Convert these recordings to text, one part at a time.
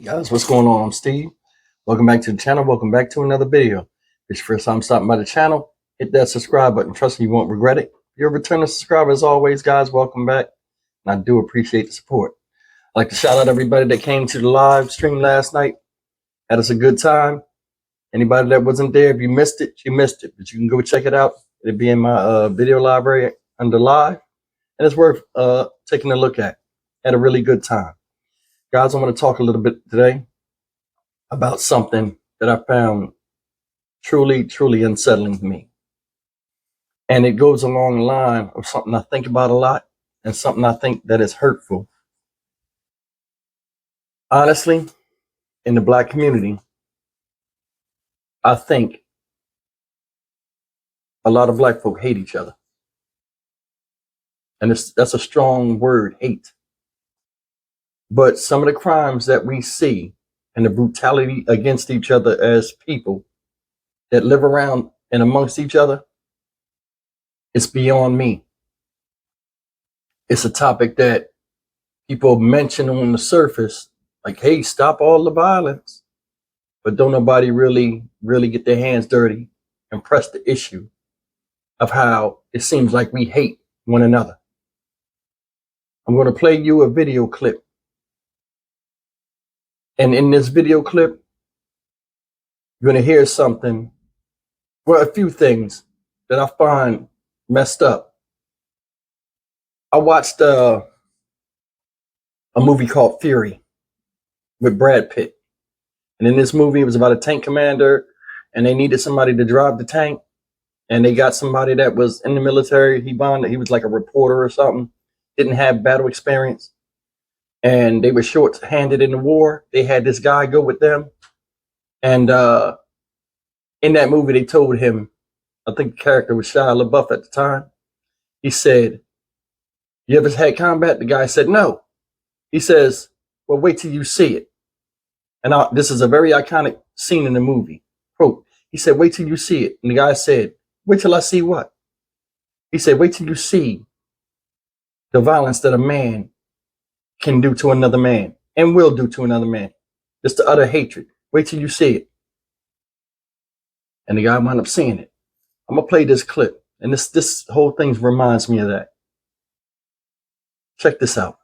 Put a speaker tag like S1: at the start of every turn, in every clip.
S1: Guys, what's going on? I'm Steve. Welcome back to the channel. Welcome back to another video. If it's your first time stopping by the channel, hit that subscribe button. Trust me, you won't regret it. If you're a returning subscriber, as always, guys, welcome back. And I do appreciate the support. I'd like to shout out everybody that came to the live stream last night. Had us a good time. Anybody that wasn't there, if you missed it, you missed it. But you can go check it out. It'll be in my video library under live. And it's worth taking a look at. Had a really good time. Guys, I want to talk a little bit today about something that I found truly, truly unsettling to me. And it goes along the line of something I think about a lot and something I think that is hurtful. Honestly, in the Black community, I think a lot of Black folk hate each other. And that's a strong word, hate. But some of the crimes that we see and the brutality against each other as people that live around and amongst each other, it's beyond me. It's a topic that people mention on the surface, like, hey, stop all the violence. But don't nobody really get their hands dirty and press the issue of how it seems like we hate one another. I'm going to play you a video clip. And in this video clip, you're going to hear something, well, a few things that I find messed up. I watched a movie called Fury with Brad Pitt. And in this movie, it was about a tank commander, and they needed somebody to drive the tank. And they got somebody that was in the military. He was like a reporter or something, didn't have battle experience. And they were short-handed in the war. They had this guy go with them. And in that movie, they told him, I think the character was Shia LaBeouf at the time. He said, you ever had combat? The guy said, no. He says, well, wait till you see it. And this is a very iconic scene in the movie. Quote, he said, wait till you see it. And the guy said, wait till I see what? He said, wait till you see the violence that a man can do to another man and will do to another man. It's the utter hatred. Wait till you see it. And the guy wound up seeing it. I'm going to play this clip. And this whole thing reminds me of that. Check this out.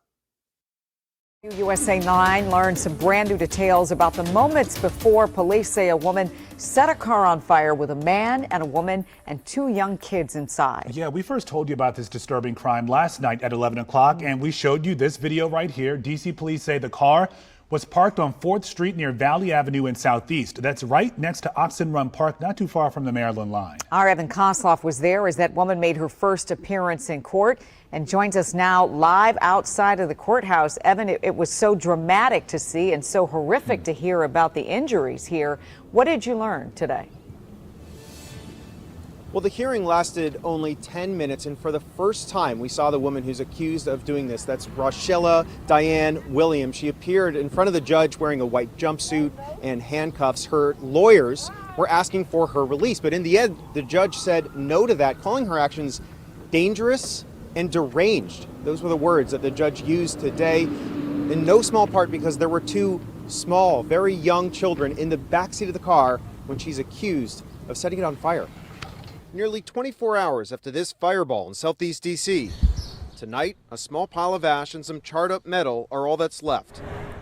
S2: USA 9 learned some brand new details about the moments before police say a woman set a car on fire with a man and a woman and two young kids inside.
S3: Yeah, we first told you about this disturbing crime last night at 11 o'clock, and we showed you this video right here. D.C. police say the car was parked on 4th Street near Valley Avenue in Southeast. That's right next to Oxen Run Park, not too far from the Maryland line.
S2: Our Evan Kosloff was there as that woman made her first appearance in court and joins us now live outside of the courthouse. Evan, it was so dramatic to see and so horrific to hear about the injuries here. What did you learn today?
S4: Well, the hearing lasted only 10 minutes, and for the first time, we saw the woman who's accused of doing this. That's Rochella Diane Williams. She appeared in front of the judge wearing a white jumpsuit and handcuffs. Her lawyers were asking for her release, but in the end, the judge said no to that, calling her actions dangerous and deranged. Those were the words that the judge used today, in no small part because there were two small, very young children in the backseat of the car when she's accused of setting it on fire. Nearly 24 hours after this fireball in Southeast D.C. Tonight, a small pile of ash and some charred up metal are all that's left.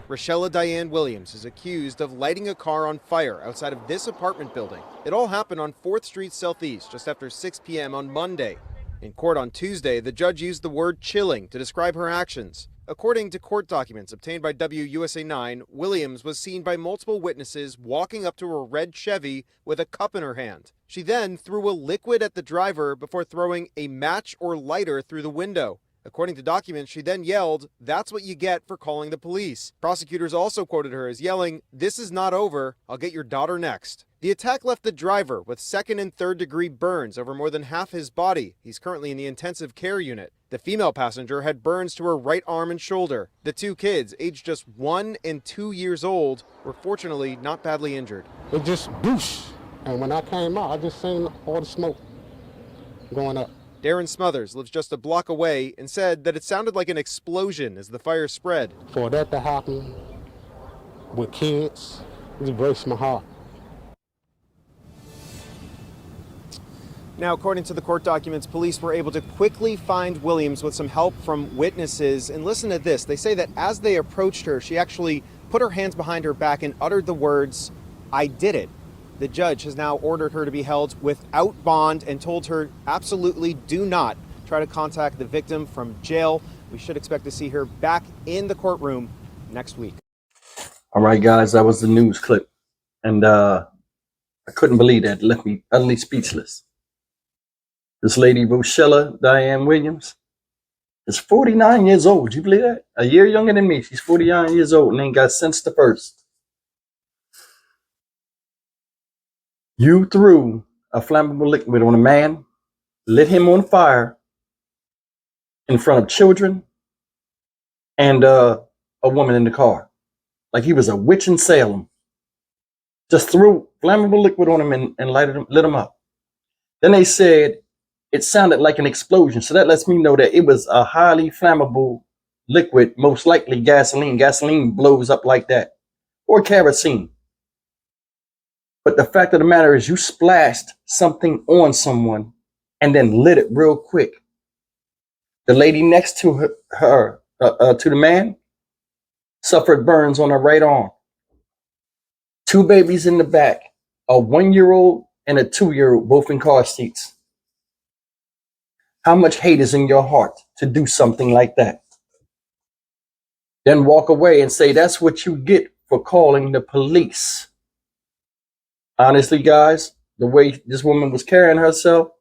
S4: Rochella Diane Williams is accused of lighting a car on fire outside of this apartment building. It all happened on 4th Street Southeast just after 6 p.m. on Monday. In court on Tuesday, the judge used the word chilling to describe her actions. According to court documents obtained by WUSA 9, Williams was seen by multiple witnesses walking up to a red Chevy with a cup in her hand. She then threw a liquid at the driver before throwing a match or lighter through the window. According to documents, she then yelled, "That's what you get for calling the police." Prosecutors also quoted her as yelling, "This is not over. I'll get your daughter next." The attack left the driver with 2nd and 3rd degree burns over more than half his body. He's currently in the intensive care unit. The female passenger had burns to her right arm and shoulder. The two kids, aged just 1 and 2 years old, were fortunately not badly injured.
S5: It just whoosh. And when I came out, I just seen all the smoke going up.
S4: Darren Smothers lives just a block away and said that it sounded like an explosion as the fire spread.
S5: For that to happen, with kids. It just breaks my heart.
S4: Now, according to the court documents, police were able to quickly find Williams with some help from witnesses. And listen to this. They say that as they approached her, she actually put her hands behind her back and uttered the words, "I did it." The judge has now ordered her to be held without bond and told her absolutely do not try to contact the victim from jail. We should expect to see her back in the courtroom next week.
S1: All right, guys, that was the news clip. And I couldn't believe that. It left me utterly speechless. This lady, Rochella Diane Williams, is 49 years old. You believe that? A year younger than me. She's 49 years old and ain't got sense to first. You threw a flammable liquid on a man, lit him on fire in front of children and a woman in the car. Like he was a witch in Salem. Just threw flammable liquid on him and lit him up. Then they said it sounded like an explosion. So that lets me know that it was a highly flammable liquid, most likely gasoline. Gasoline blows up like that. Or kerosene. But the fact of the matter is you splashed something on someone and then lit it real quick. The lady next to to the man, suffered burns on her right arm. 2 babies in the back, a 1-year-old and a 2-year-old, both in car seats. How much hate is in your heart to do something like that? Then walk away and say, that's what you get for calling the police. Honestly, guys, the way this woman was carrying herself,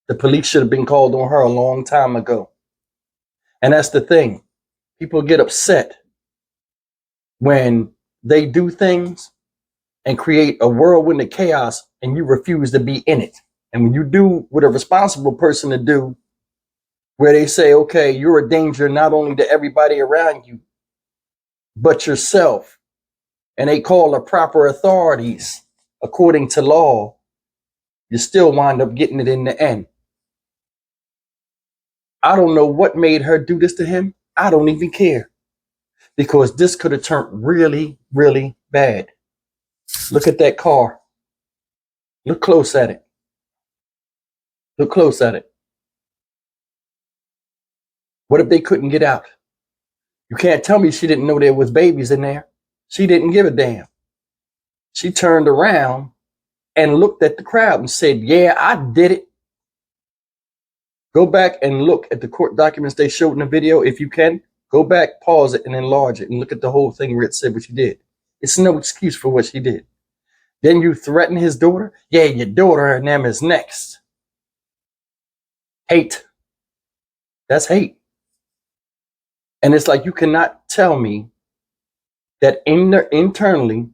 S1: the police should have been called on her a long time ago. And that's the thing. People get upset when they do things and create a whirlwind of chaos and you refuse to be in it. And when you do what a responsible person to do, where they say, okay, you're a danger not only to everybody around you, but yourself. And they call the proper authorities according to law, you still wind up getting it in the end. I don't know what made her do this to him. I don't even care. Because this could have turned really, really bad. Look at that car. Look close at it. Look close at it. What if they couldn't get out? You can't tell me she didn't know there was babies in there. She didn't give a damn. She turned around and looked at the crowd and said, yeah, I did it. Go back and look at the court documents they showed in the video. If you can, go back, pause it, and enlarge it and look at the whole thing where it said what she did. It's no excuse for what she did. Then you threaten his daughter. Yeah, your daughter and them is next. Hate. That's hate. And it's like you cannot tell me that internally,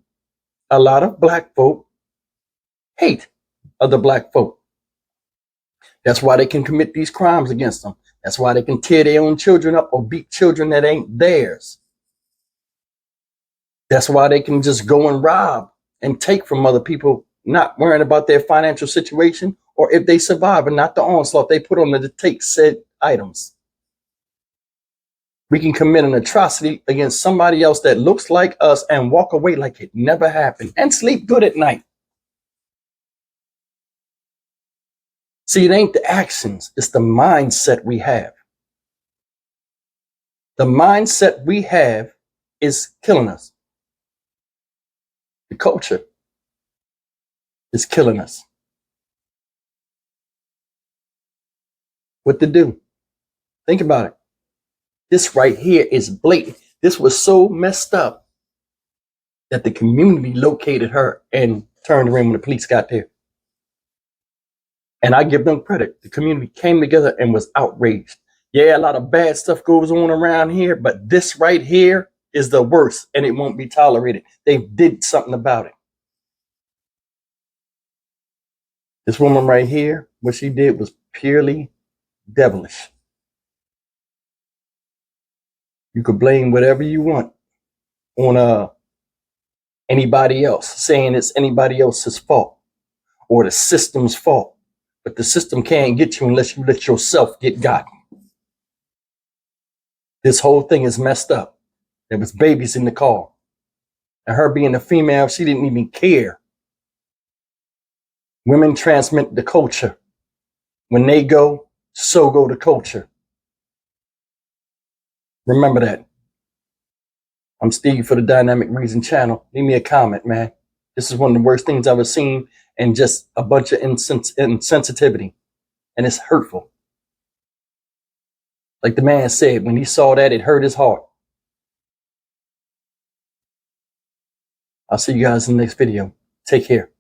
S1: a lot of black folk hate other black folk. That's why they can commit these crimes against them. That's why they can tear their own children up or beat children that ain't theirs. That's why they can just go and rob and take from other people, not worrying about their financial situation or if they survive and not the onslaught they put on them to take said items. We can commit an atrocity against somebody else that looks like us and walk away like it never happened and sleep good at night. See, it ain't the actions, it's the mindset we have. The mindset we have is killing us. The culture is killing us. What to do? Think about it. This right here is blatant. This was so messed up that the community located her and turned around when the police got there. And I give them credit. The community came together and was outraged. Yeah, a lot of bad stuff goes on around here, but this right here is the worst and it won't be tolerated. They did something about it. This woman right here, what she did was purely devilish. You could blame whatever you want on anybody else, saying it's anybody else's fault or the system's fault. But the system can't get you unless you let yourself get gotten. This whole thing is messed up. There was babies in the car. And her being a female, she didn't even care. Women transmit the culture. When they go, so go the culture. Remember that. I'm Steve for the Dynamic Reason channel. Leave me a comment, man. This is one of the worst things I've ever seen, and just a bunch of insensitivity. And it's hurtful. Like the man said, when he saw that, it hurt his heart. I'll see you guys in the next video. Take care.